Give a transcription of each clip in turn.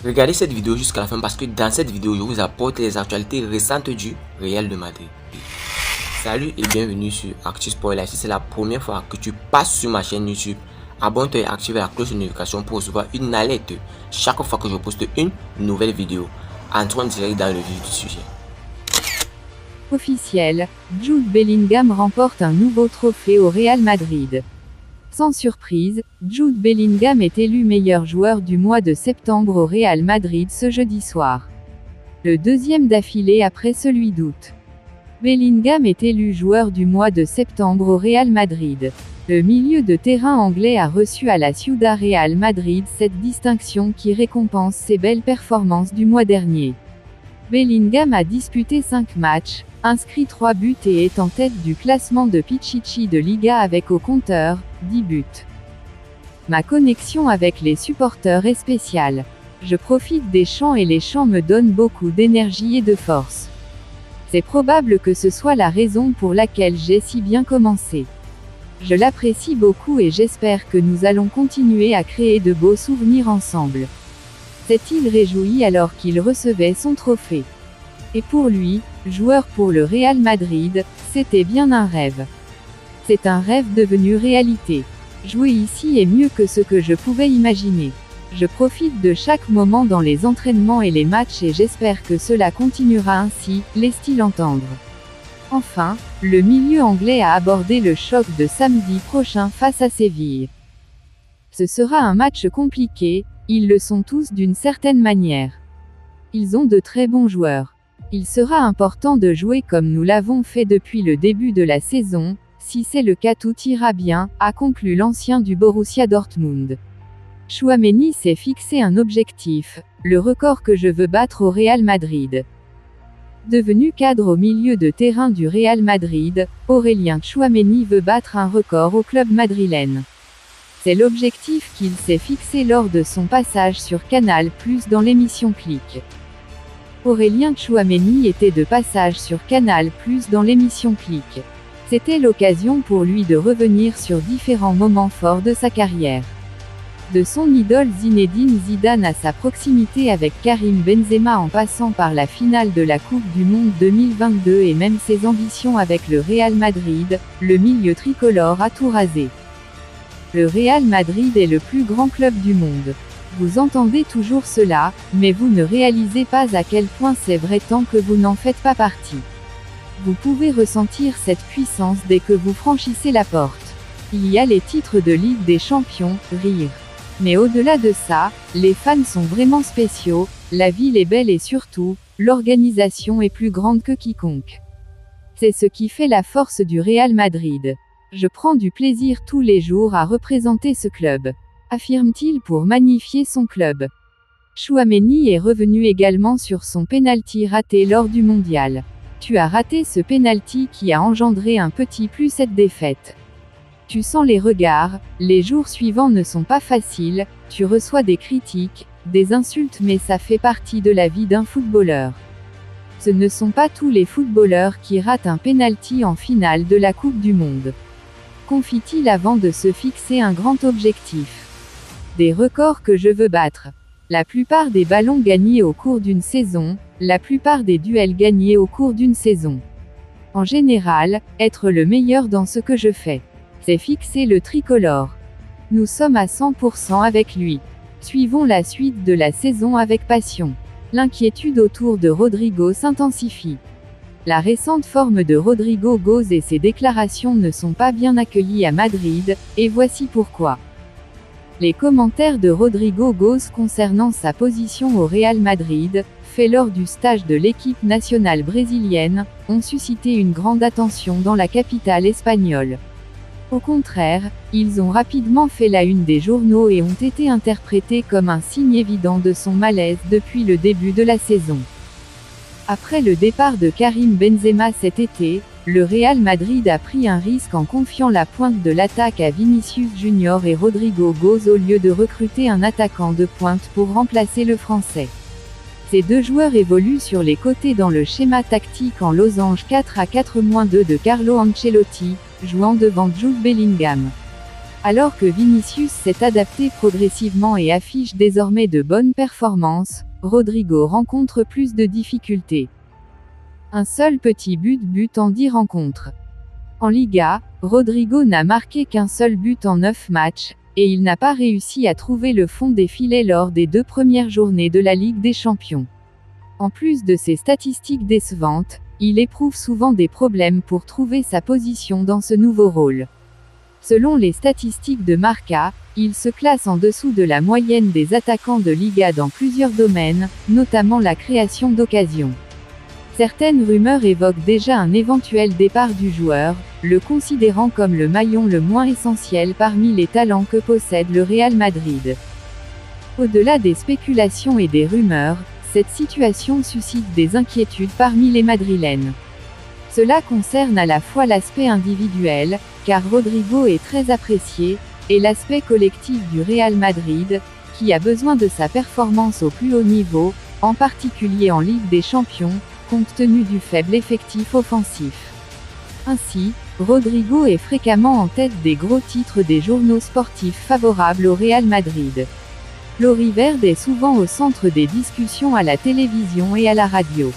Regardez cette vidéo jusqu'à la fin parce que dans cette vidéo, je vous apporte les actualités récentes du Real de Madrid. Salut et bienvenue sur Actu Spoiler. Si c'est la première fois que tu passes sur ma chaîne YouTube, abonne-toi et active la cloche de notification pour recevoir une alerte chaque fois que je poste une nouvelle vidéo. Entrons direct dans le vif du sujet. Officiel, Jude Bellingham remporte un nouveau trophée au Real Madrid. Sans surprise, Jude Bellingham est élu meilleur joueur du mois de septembre au Real Madrid ce jeudi soir. Le deuxième d'affilée après celui d'août. Bellingham est élu joueur du mois de septembre au Real Madrid. Le milieu de terrain anglais a reçu à la Ciudad Real Madrid cette distinction qui récompense ses belles performances du mois dernier. Bellingham a disputé 5 matchs, inscrit 3 buts et est en tête du classement de Pichichi de Liga avec au compteur 10 buts. Ma connexion avec les supporters est spéciale. Je profite des chants et les chants me donnent beaucoup d'énergie et de force. C'est probable que ce soit la raison pour laquelle j'ai si bien commencé. Je l'apprécie beaucoup et j'espère que nous allons continuer à créer de beaux souvenirs ensemble. S'est-il réjoui alors qu'il recevait son trophée? Et pour lui, joueur pour le Real Madrid, c'était bien un rêve. C'est un rêve devenu réalité. Jouer ici est mieux que ce que je pouvais imaginer. Je profite de chaque moment dans les entraînements et les matchs et j'espère que cela continuera ainsi, laisse-t-il entendre. Enfin, le milieu anglais a abordé le choc de samedi prochain face à Séville. Ce sera un match compliqué, ils le sont tous d'une certaine manière. Ils ont de très bons joueurs. Il sera important de jouer comme nous l'avons fait depuis le début de la saison, si c'est le cas tout ira bien, a conclu l'ancien du Borussia Dortmund. Tchouaméni s'est fixé un objectif, le record que je veux battre au Real Madrid. Devenu cadre au milieu de terrain du Real Madrid, Aurélien Tchouaméni veut battre un record au club madrilène. C'est l'objectif qu'il s'est fixé lors de son passage sur Canal+ dans l'émission Click. Aurélien Tchouaméni était de passage sur Canal+ dans l'émission Click. C'était l'occasion pour lui de revenir sur différents moments forts de sa carrière. De son idole Zinedine Zidane à sa proximité avec Karim Benzema en passant par la finale de la Coupe du Monde 2022 et même ses ambitions avec le Real Madrid, le milieu tricolore a tout rasé. Le Real Madrid est le plus grand club du monde. Vous entendez toujours cela, mais vous ne réalisez pas à quel point c'est vrai tant que vous n'en faites pas partie. Vous pouvez ressentir cette puissance dès que vous franchissez la porte. Il y a les titres de Ligue des Champions, rire. Mais au-delà de ça, les fans sont vraiment spéciaux, la ville est belle et surtout, l'organisation est plus grande que quiconque. C'est ce qui fait la force du Real Madrid. Je prends du plaisir tous les jours à représenter ce club, affirme-t-il pour magnifier son club. Tchouaméni est revenu également sur son penalty raté lors du mondial. Tu as raté ce penalty qui a engendré un petit plus cette défaite. Tu sens les regards, les jours suivants ne sont pas faciles, tu reçois des critiques, des insultes mais ça fait partie de la vie d'un footballeur. Ce ne sont pas tous les footballeurs qui ratent un penalty en finale de la Coupe du Monde. Confie-t-il avant de se fixer un grand objectif. Des records que je veux battre. La plupart des ballons gagnés au cours d'une saison, la plupart des duels gagnés au cours d'une saison. En général, être le meilleur dans ce que je fais. C'est fixer le tricolore. Nous sommes à 100% avec lui. Suivons la suite de la saison avec passion. L'inquiétude autour de Rodrygo s'intensifie. La récente forme de Rodrygo Góes et ses déclarations ne sont pas bien accueillies à Madrid, et voici pourquoi. Les commentaires de Rodrygo Góes concernant sa position au Real Madrid, fait lors du stage de l'équipe nationale brésilienne, ont suscité une grande attention dans la capitale espagnole. Au contraire, ils ont rapidement fait la une des journaux et ont été interprétés comme un signe évident de son malaise depuis le début de la saison. Après le départ de Karim Benzema cet été, le Real Madrid a pris un risque en confiant la pointe de l'attaque à Vinicius Junior et Rodrygo Góes au lieu de recruter un attaquant de pointe pour remplacer le Français. Ces deux joueurs évoluent sur les côtés dans le schéma tactique en losange 4-4-2 de Carlo Ancelotti, jouant devant Jude Bellingham. Alors que Vinicius s'est adapté progressivement et affiche désormais de bonnes performances, Rodrigo rencontre plus de difficultés. Un seul petit but en 10 rencontres. En Liga, Rodrigo n'a marqué qu'un seul but en 9 matchs, et il n'a pas réussi à trouver le fond des filets lors des 2 premières journées de la Ligue des Champions. En plus de ses statistiques décevantes, il éprouve souvent des problèmes pour trouver sa position dans ce nouveau rôle. Selon les statistiques de Marca, il se classe en dessous de la moyenne des attaquants de Liga dans plusieurs domaines, notamment la création d'occasions. Certaines rumeurs évoquent déjà un éventuel départ du joueur, le considérant comme le maillon le moins essentiel parmi les talents que possède le Real Madrid. Au-delà des spéculations et des rumeurs, cette situation suscite des inquiétudes parmi les Madrilènes. Cela concerne à la fois l'aspect individuel, car Rodrigo est très apprécié, et l'aspect collectif du Real Madrid, qui a besoin de sa performance au plus haut niveau, en particulier en Ligue des Champions, compte tenu du faible effectif offensif. Ainsi, Rodrigo est fréquemment en tête des gros titres des journaux sportifs favorables au Real Madrid. L'Oriverde est souvent au centre des discussions à la télévision et à la radio.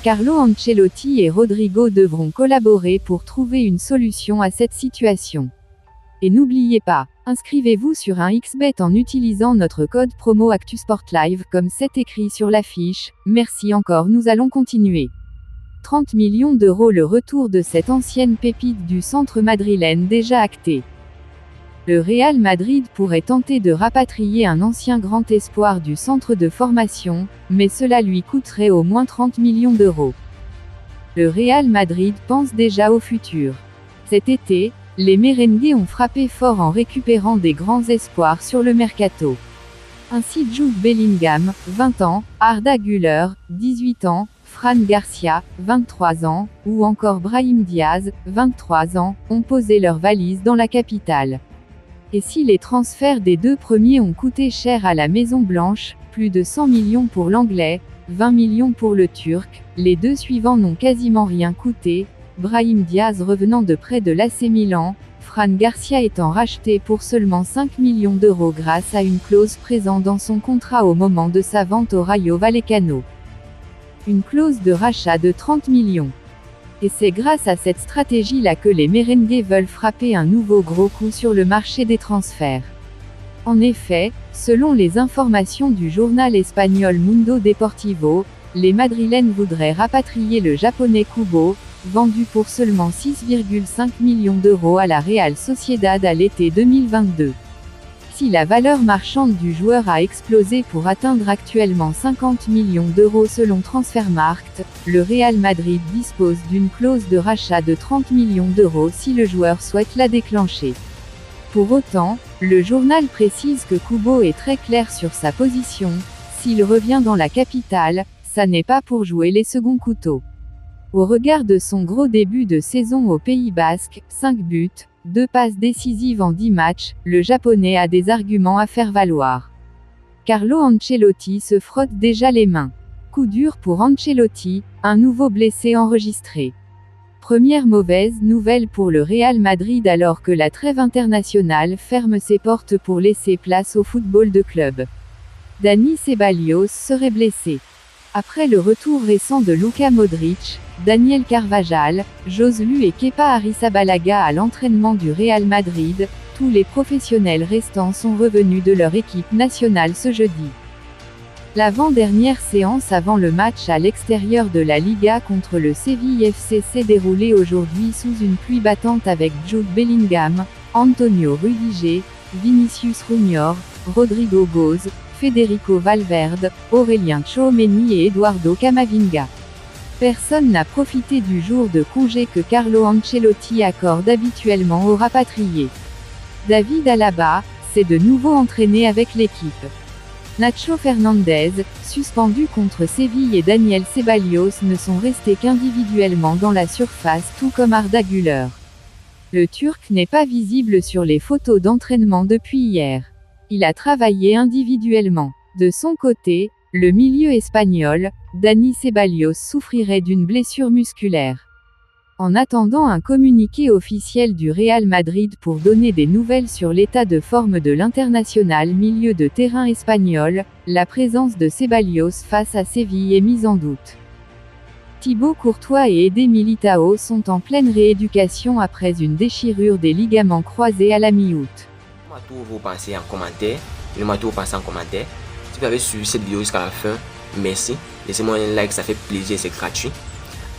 Carlo Ancelotti et Rodrigo devront collaborer pour trouver une solution à cette situation. Et n'oubliez pas, inscrivez-vous sur un XBet en utilisant notre code promo ActuSportLive comme c'est écrit sur l'affiche. Merci encore, nous allons continuer. 30 millions d'euros le retour de cette ancienne pépite du centre madrilène déjà acté. Le Real Madrid pourrait tenter de rapatrier un ancien grand espoir du centre de formation, mais cela lui coûterait au moins 30 millions d'euros. Le Real Madrid pense déjà au futur. Cet été, les merengues ont frappé fort en récupérant des grands espoirs sur le mercato. Ainsi Jude Bellingham, 20 ans, Arda Güler, 18 ans, Fran Garcia, 23 ans, ou encore Brahim Diaz, 23 ans, ont posé leurs valises dans la capitale. Et si les transferts des 2 premiers ont coûté cher à la Maison Blanche, plus de 100 millions pour l'Anglais, 20 millions pour le Turc, les 2 suivants n'ont quasiment rien coûté, Brahim Diaz revenant de près de l'AC Milan, Fran Garcia étant racheté pour seulement 5 millions d'euros grâce à une clause présente dans son contrat au moment de sa vente au Rayo Vallecano. Une clause de rachat de 30 millions. Et c'est grâce à cette stratégie-là que les merengues veulent frapper un nouveau gros coup sur le marché des transferts. En effet, selon les informations du journal espagnol Mundo Deportivo, les Madrilènes voudraient rapatrier le japonais Kubo, vendu pour seulement 6,5 millions d'euros à la Real Sociedad à l'été 2022. Si la valeur marchande du joueur a explosé pour atteindre actuellement 50 millions d'euros selon Transfermarkt, le Real Madrid dispose d'une clause de rachat de 30 millions d'euros si le joueur souhaite la déclencher. Pour autant, le journal précise que Kubo est très clair sur sa position, s'il revient dans la capitale, ça n'est pas pour jouer les seconds couteaux. Au regard de son gros début de saison au Pays Basque, 5 buts, 2 passes décisives en 10 matchs, le japonais a des arguments à faire valoir. Carlo Ancelotti se frotte déjà les mains. Coup dur pour Ancelotti, un nouveau blessé enregistré. Première mauvaise nouvelle pour le Real Madrid alors que la trêve internationale ferme ses portes pour laisser place au football de club. Dani Ceballos serait blessé. Après le retour récent de Luka Modric, Daniel Carvajal, Joselu et Kepa Arrizabalaga à l'entraînement du Real Madrid, tous les professionnels restants sont revenus de leur équipe nationale ce jeudi. L'avant-dernière séance avant le match à l'extérieur de la Liga contre le Séville FC s'est déroulée aujourd'hui sous une pluie battante avec Jude Bellingham, Antonio Rudiger, Vinicius Junior, Rodrigo Goes, Federico Valverde, Aurélien Tchouaméni et Eduardo Camavinga. Personne n'a profité du jour de congé que Carlo Ancelotti accorde habituellement aux rapatriés. David Alaba s'est de nouveau entraîné avec l'équipe. Nacho Fernandez, suspendu contre Séville et Daniel Ceballos ne sont restés qu'individuellement dans la surface tout comme Arda Güler. Le Turc n'est pas visible sur les photos d'entraînement depuis hier. Il a travaillé individuellement. De son côté, le milieu espagnol, Dani Ceballos souffrirait d'une blessure musculaire. En attendant un communiqué officiel du Real Madrid pour donner des nouvelles sur l'état de forme de l'international milieu de terrain espagnol, la présence de Ceballos face à Séville est mise en doute. Thibaut Courtois et Eder Militão sont en pleine rééducation après une déchirure des ligaments croisés à la mi-août. Dites-moi tout vous pensez en commentaire. Dites-moi tout vous pensez en commentaire. Si vous avez suivi cette vidéo jusqu'à la fin, merci. Laissez-moi un like, ça fait plaisir, c'est gratuit.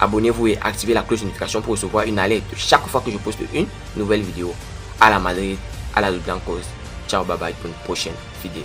Abonnez-vous et activez la cloche de notification pour recevoir une alerte chaque fois que je poste une nouvelle vidéo. À la Madrid, à la Blancos. Ciao, bye bye pour une prochaine vidéo.